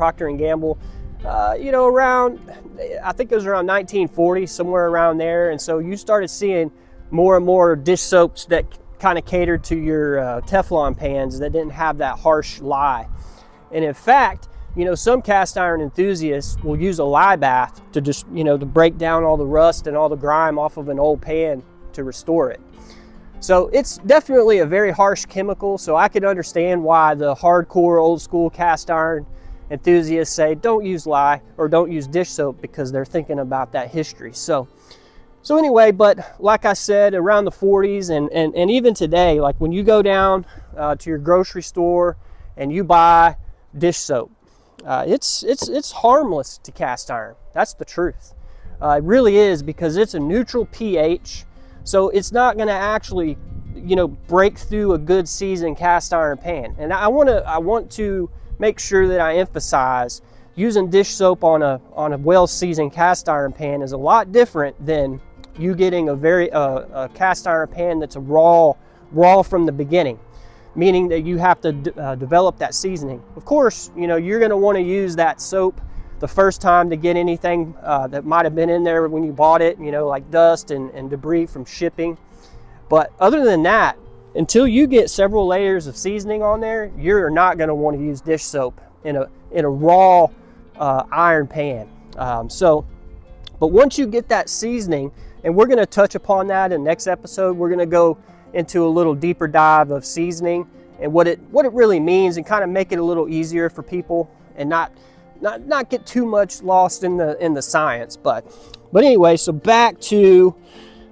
I think it was around 1940, somewhere around there. And so you started seeing more and more dish soaps that kind of catered to your Teflon pans that didn't have that harsh lye. And in fact, some cast iron enthusiasts will use a lye bath to just, to break down all the rust and all the grime off of an old pan to restore it. So it's definitely a very harsh chemical, so I could understand why the hardcore old school cast iron enthusiasts say don't use lye or don't use dish soap, because they're thinking about that history. So anyway, but like I said, around the 40s and even today, like when you go down to your grocery store and you buy dish soap, it's harmless to cast iron. That's the truth. It really is, because it's a neutral pH. So it's not going to actually, break through a good seasoned cast iron pan. And I want to make sure that I emphasize, using dish soap on a well seasoned cast iron pan is a lot different than you getting a cast iron pan that's a raw from the beginning, meaning that you have to develop that seasoning. Of course, you're going to want to use that soap the first time to get anything that might have been in there when you bought it, like dust and debris from shipping. But other than that, until you get several layers of seasoning on there, you're not going to want to use dish soap in a raw iron pan. But once you get that seasoning, and we're going to touch upon that in the next episode, we're going to go into a little deeper dive of seasoning and what it really means, and kind of make it a little easier for people, and not get too much lost in the science. But anyway, so back to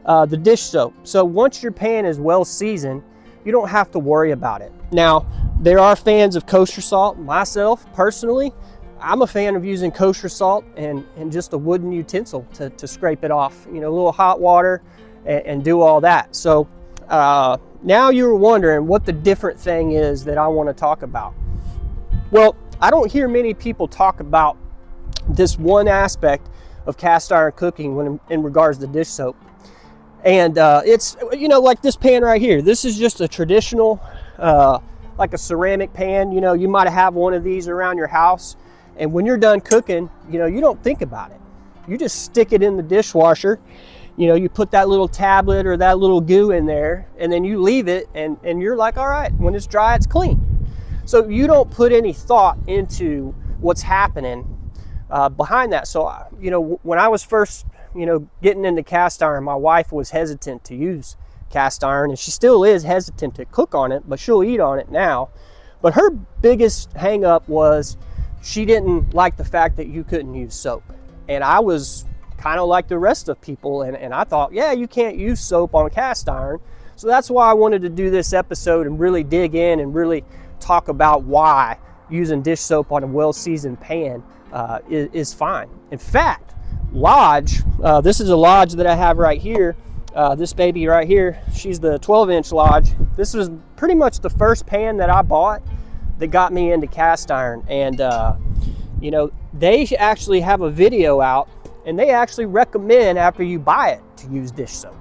the dish soap. So once your pan is well seasoned, you don't have to worry about it. Now, there are fans of kosher salt. Myself, personally, I'm a fan of using kosher salt and just a wooden utensil to scrape it off. You know, a little hot water and do all that. So now you're wondering what the different thing is that I want to talk about. Well, I don't hear many people talk about this one aspect of cast iron cooking when in regards to dish soap. And it's, you know, like this pan right here. This is just a traditional, like a ceramic pan. You know, you might have one of these around your house. And when you're done cooking, you know, you don't think about it. You just stick it in the dishwasher. You know, you put that little tablet or that little goo in there, and then you leave it, and you're like, all right, when it's dry, it's clean. So you don't put any thought into what's happening behind that. So, you know, when I was first, you know, getting into cast iron, my wife was hesitant to use cast iron, and she still is hesitant to cook on it, but she'll eat on it now. But her biggest hang up was she didn't like the fact that you couldn't use soap. And I was kind of like the rest of people, and I thought, yeah, you can't use soap on cast iron. So that's why I wanted to do this episode and really dig in and really talk about why using dish soap on a well-seasoned pan is fine. In fact, Lodge, this is a Lodge that I have right here. This baby right here, she's the 12-inch Lodge. This was pretty much the first pan that I bought that got me into cast iron. And you know, they actually have a video out, and they actually recommend after you buy it to use dish soap,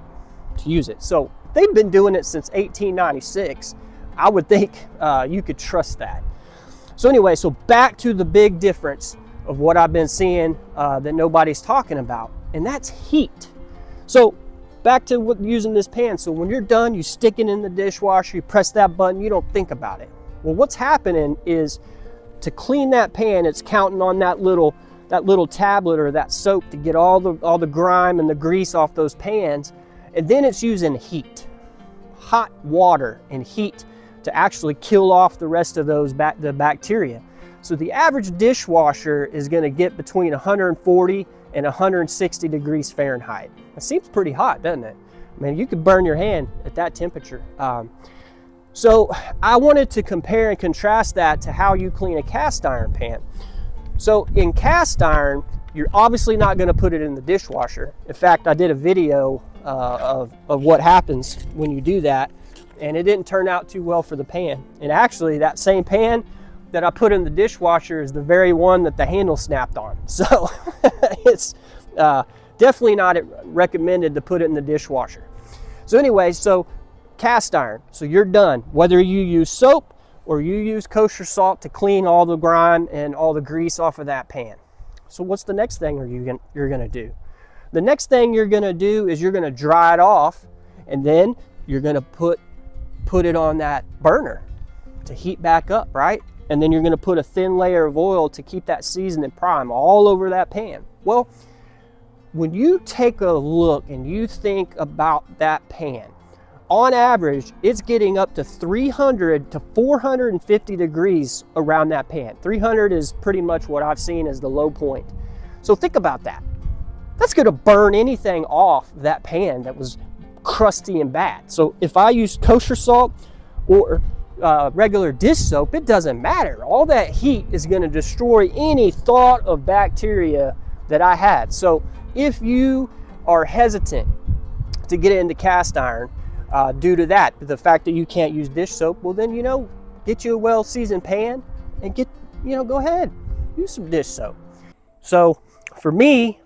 to use it. So they've been doing it since 1896. I would think you could trust that. So anyway, so back to the big difference of what I've been seeing that nobody's talking about, and that's heat. So back to using this pan. So when you're done, you stick it in the dishwasher, you press that button, you don't think about it. Well, what's happening is, to clean that pan, it's counting on that little tablet or that soap to get all the grime and the grease off those pans, and then it's using heat, hot water and heat to actually kill off the rest of the bacteria. So the average dishwasher is going to get between 140 and 160 degrees Fahrenheit. It seems pretty hot, doesn't it? I mean, you could burn your hand at that temperature. So I wanted to compare and contrast that to how you clean a cast iron pan. So in cast iron, you're obviously not going to put it in the dishwasher. In fact, I did a video of what happens when you do that, and it didn't turn out too well for the pan. And actually, that same pan that I put in the dishwasher is the very one that the handle snapped on. So it's definitely not recommended to put it in the dishwasher. So anyway, so cast iron, so you're done. Whether you use soap or you use kosher salt to clean all the grime and all the grease off of that pan. So what's the next thing you're gonna do? The next thing you're gonna do is you're gonna dry it off, and then you're gonna put it on that burner to heat back up, right? And then you're gonna put a thin layer of oil to keep that seasoning prime all over that pan. Well, when you take a look and you think about that pan, on average, it's getting up to 300 to 450 degrees around that pan. 300 is pretty much what I've seen as the low point. So think about that. That's gonna burn anything off that pan that was crusty and bad. So if I use kosher salt or regular dish soap, it doesn't matter. All that heat is gonna destroy any thought of bacteria that I had. So if you are hesitant to get into cast iron, due to that, the fact that you can't use dish soap, well then, you know, get you a well-seasoned pan and go ahead, use some dish soap. So for me,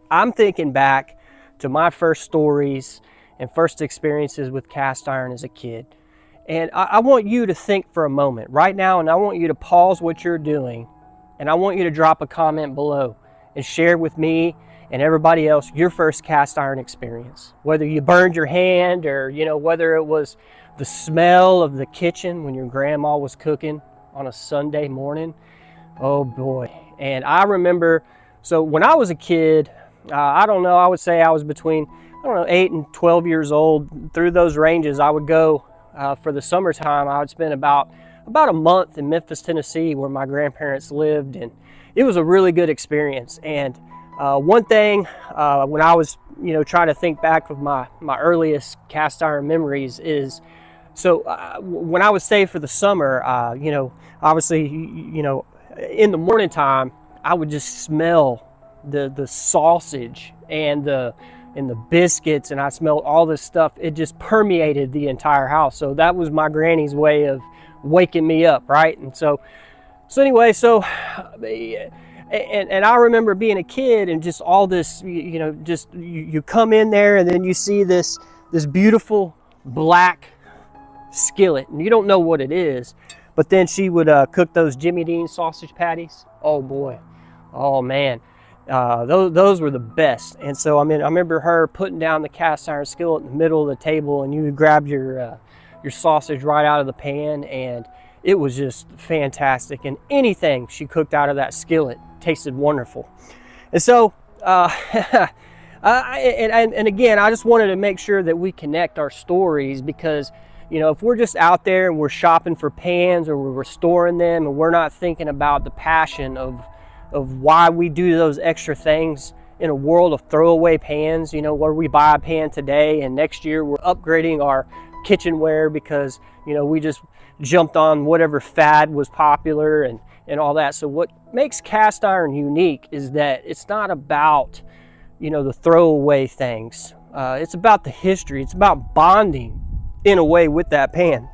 I'm thinking back to my first stories and first experiences with cast iron as a kid. And I want you to think for a moment right now, and I want you to pause what you're doing, and I want you to drop a comment below and share with me and everybody else your first cast iron experience. Whether you burned your hand, or whether it was the smell of the kitchen when your grandma was cooking on a Sunday morning. Oh boy. And I remember, so when I was a kid, I don't know, I would say I was between, I don't know, 8 and 12 years old. Through those ranges, I would go for the summertime. I would spend about a month in Memphis, Tennessee, where my grandparents lived, and it was a really good experience. And one thing, when I was, trying to think back of my earliest cast iron memories is, so when I would stay for the summer, obviously, in the morning time, I would just smell the sausage and the biscuits, and I smelled all this stuff. It just permeated the entire house. So that was my granny's way of waking me up, right? And so anyway, and I remember being a kid and just all this, you come in there and then you see this beautiful black skillet, and you don't know what it is, but then she would cook those Jimmy Dean sausage patties. Oh boy, oh man, those were the best. And so I remember her putting down the cast iron skillet in the middle of the table, and you would grab your sausage right out of the pan, and it was just fantastic. And anything she cooked out of that skillet tasted wonderful. And so and again, I just wanted to make sure that we connect our stories, because if we're just out there and we're shopping for pans or we're restoring them and we're not thinking about the passion of why we do those extra things in a world of throwaway pans, where we buy a pan today and next year we're upgrading our kitchenware because we just jumped on whatever fad was popular and all that. So what makes cast iron unique is that it's not about the throwaway things. It's about the history. It's about bonding in a way with that pan.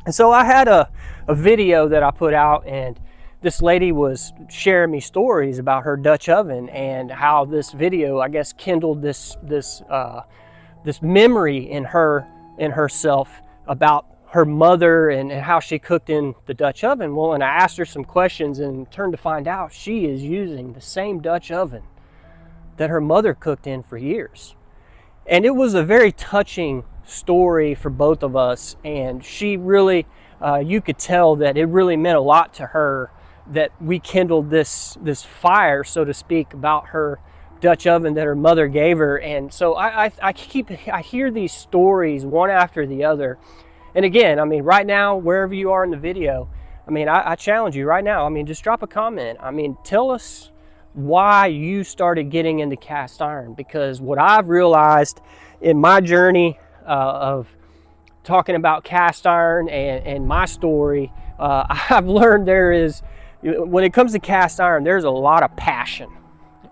And so I had a video that I put out, and this lady was sharing me stories about her Dutch oven and how this video, I guess, kindled this memory in herself about her mother and how she cooked in the Dutch oven. Well, and I asked her some questions and turned to find out she is using the same Dutch oven that her mother cooked in for years. And it was a very touching story for both of us, and she really, you could tell that it really meant a lot to her that we kindled this fire, so to speak, about her Dutch oven that her mother gave her. And so I hear these stories one after the other. And again, right now, wherever you are in the video, I challenge you right now, just drop a comment. Tell us why you started getting into cast iron, because what I've realized in my journey of talking about cast iron and my story, I've learned there is, when it comes to cast iron, there's a lot of passion.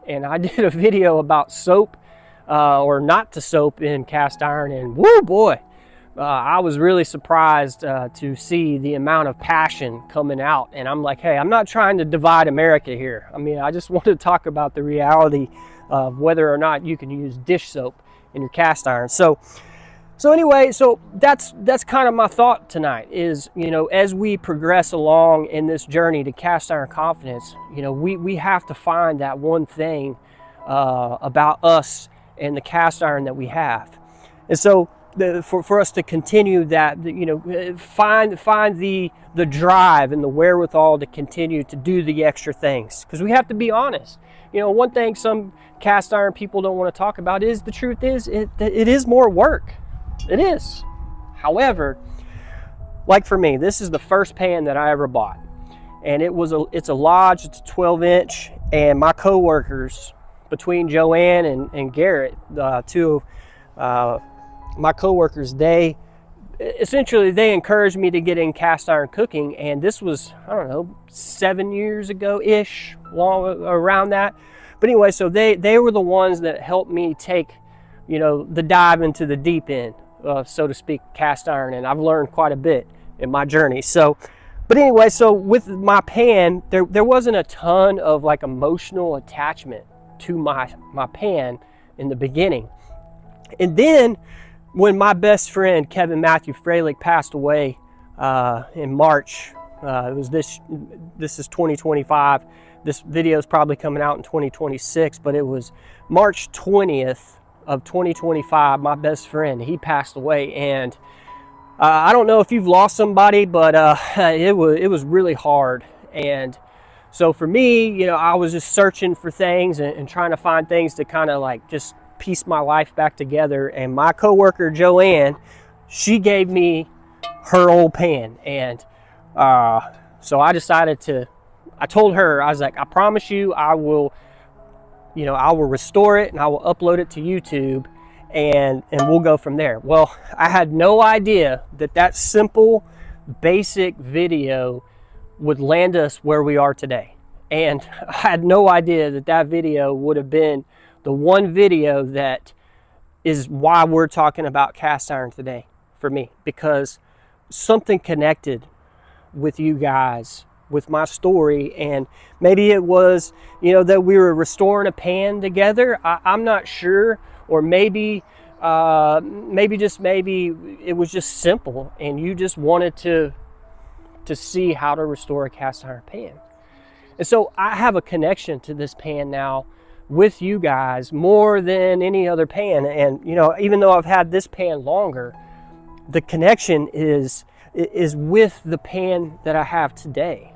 And I did a video about soap or not to soap in cast iron, and whoo boy, I was really surprised to see the amount of passion coming out. And I'm like, hey, I'm not trying to divide America here. I just want to talk about the reality of whether or not you can use dish soap in your cast iron. So anyway, so that's kind of my thought tonight is, as we progress along in this journey to cast iron confidence, we have to find that one thing about us and the cast iron that we have. And so for us to continue that, find the drive and the wherewithal to continue to do the extra things, because we have to be honest. One thing some cast iron people don't want to talk about is the truth is it is more work. It is. However, like for me, this is the first pan that I ever bought, and it's a Lodge. It's a 12-inch, and my co-workers, between Joanne and Garrett, two my co-workers, they encouraged me to get in cast iron cooking. And this was, I don't know, 7 years ago ish, around that. But anyway, so they were the ones that helped me take the dive into the deep end, so to speak, cast iron. And I've learned quite a bit in my journey. So but anyway, so with my pan, there wasn't a ton of like emotional attachment to my pan in the beginning. And then when my best friend Kevin Matthew Freilich passed away in March, it was this is 2025. This video is probably coming out in 2026, but it was March 20th of 2025. My best friend, he passed away, and I don't know if you've lost somebody, but it was really hard. And so for me, you know, I was just searching for things and trying to find things to kind of like just piece my life back together. And my coworker Joanne, she gave me her old pan, and so I decided to. I told her, I was like, I promise you, I will restore it and I will upload it to YouTube, and we'll go from there. Well, I had no idea that simple, basic video would land us where we are today. And I had no idea that video would have been the one video that is why we're talking about cast iron today for me, because something connected with you guys, with my story. And maybe it was, you know, that we were restoring a pan together. I'm not sure. Or maybe it was just simple and you just wanted to see how to restore a cast iron pan. And so I have a connection to this pan now with you guys more than any other pan. And, you know, even though I've had this pan longer, the connection is with the pan that I have today.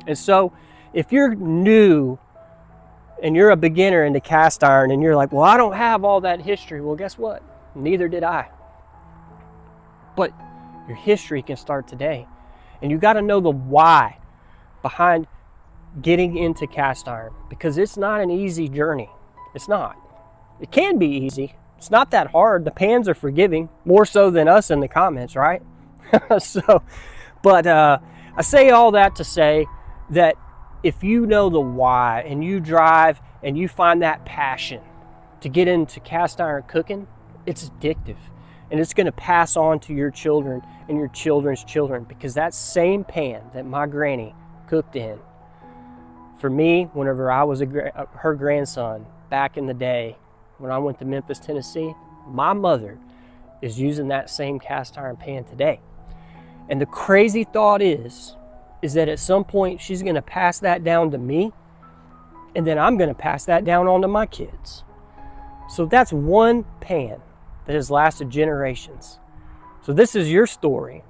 And so if you're new and you're a beginner into cast iron and you're like, well, I don't have all that history. Well, guess what? Neither did I. But your history can start today. And you got to know the why behind getting into cast iron, because it's not an easy journey. It's not. It can be easy. It's not that hard. The pans are forgiving, more so than us in the comments, right? But I say all that to say that if you know the why and you drive and you find that passion to get into cast iron cooking, it's addictive, and it's going to pass on to your children and your children's children, because that same pan that my granny cooked in, for me, whenever I was her grandson back in the day when I went to Memphis, Tennessee, my mother is using that same cast iron pan today. And the crazy thought is that at some point she's going to pass that down to me, and then I'm going to pass that down on to my kids. So that's one pan that has lasted generations. So this is your story.